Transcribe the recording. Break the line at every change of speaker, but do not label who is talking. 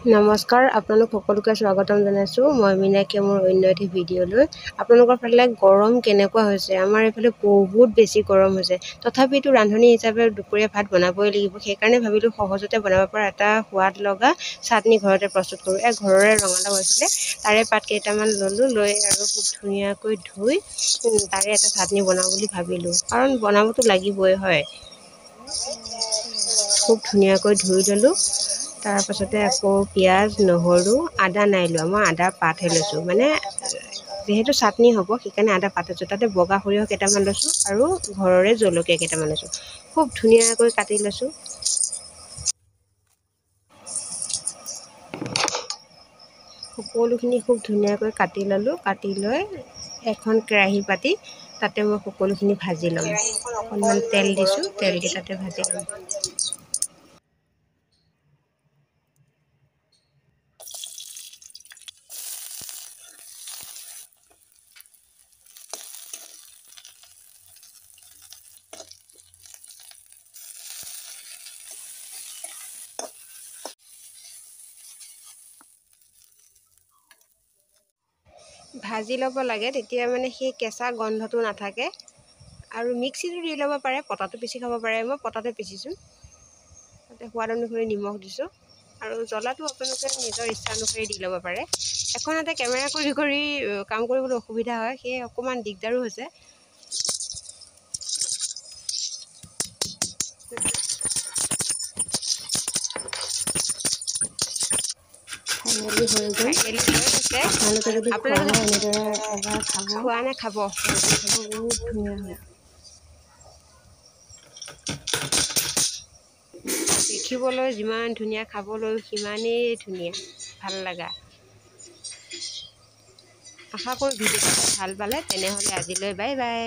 নমস্কাৰ, আপোনালোক সকলোকে স্বাগতম জনাইছোঁ। মই মীনাক্ষী মোৰ অন্য এটি ভিডিঅ'লৈ। আপোনালোকৰ ফালে গৰম কেনেকুৱা হৈছে? আমাৰ এইফালে বহুত বেছি গৰম হৈছে। তথাপিতো ৰান্ধনি হিচাপে দুপৰীয়া ভাত বনাবই লাগিব। সেইকাৰণে ভাবিলোঁ সহজতে বনাব পৰা এটা সোৱাদ লগা চাটনি ঘৰতে প্ৰস্তুত কৰোঁ। ঘৰৰে ৰঙালাও আছিলে, তাৰে পাত কেইটামান ল'লোঁ, লৈ আৰু খুব ধুনীয়াকৈ ধুই তাৰে এটা চাটনি বনাওঁ বুলি ভাবিলোঁ। কাৰণ বনাবতো লাগিবই হয়। খুব ধুনীয়াকৈ ধুই ল'লোঁ। তাৰপাছতে আকৌ পিঁয়াজ, নহৰু, আদা নাই লোৱা, মই আদাৰ পাতহে লৈছোঁ। মানে যিহেতু চাটনি হ'ব সেইকাৰণে আদা পাত লৈছোঁ। তাতে বগা সৰিয়হ কেইটামান লৈছোঁ আৰু ঘৰৰে জলকীয়া কেইটামান লৈছোঁ। খুব ধুনীয়াকৈ কাটি লৈছোঁ। সকলোখিনি খুব ধুনীয়াকৈ কাটি ল'লোঁ। কাটি লৈ এখন কেৰাহী পাতি তাতে মই সকলোখিনি ভাজি ল'ম। অকণমান তেল দিছোঁ, তেল দি তাতে ভাজি ল'ম। ভাজি ল'ব লাগে, তেতিয়া মানে সেই কেঁচা গন্ধটো নাথাকে। আৰু মিক্সিটো দি ল'ব পাৰে, পটাটো পিচি খাব পাৰে। মই পটাতে পিচিছোঁ। তাতে সোৱাদ অনুসৰি নিমখ দিছোঁ আৰু জ্বলাটো আপোনালোকে নিজৰ ইচ্ছা অনুসৰি দি ল'ব পাৰে। এখন হাতে কেমেৰা কৰি কৰি কাম কৰিবলৈ অসুবিধা হয়, সেয়ে অকণমান দিগদাৰো হৈছে। ফাইনেলি হৈ গৈছে। আপোনালোকে যদি খোৱা হয় এনেদৰে এবাৰ খাব, খোৱা নে খাব, বহুত ধুনীয়া হয়। দেখিবলৈ যিমান ধুনীয়া, খাবলৈও সিমানেই ধুনীয়া, ভাল লগা। আশা কৰোঁ ভিডিঅ'টো ভাল পালে। তেনেহ'লে আজিলৈ বাই বাই।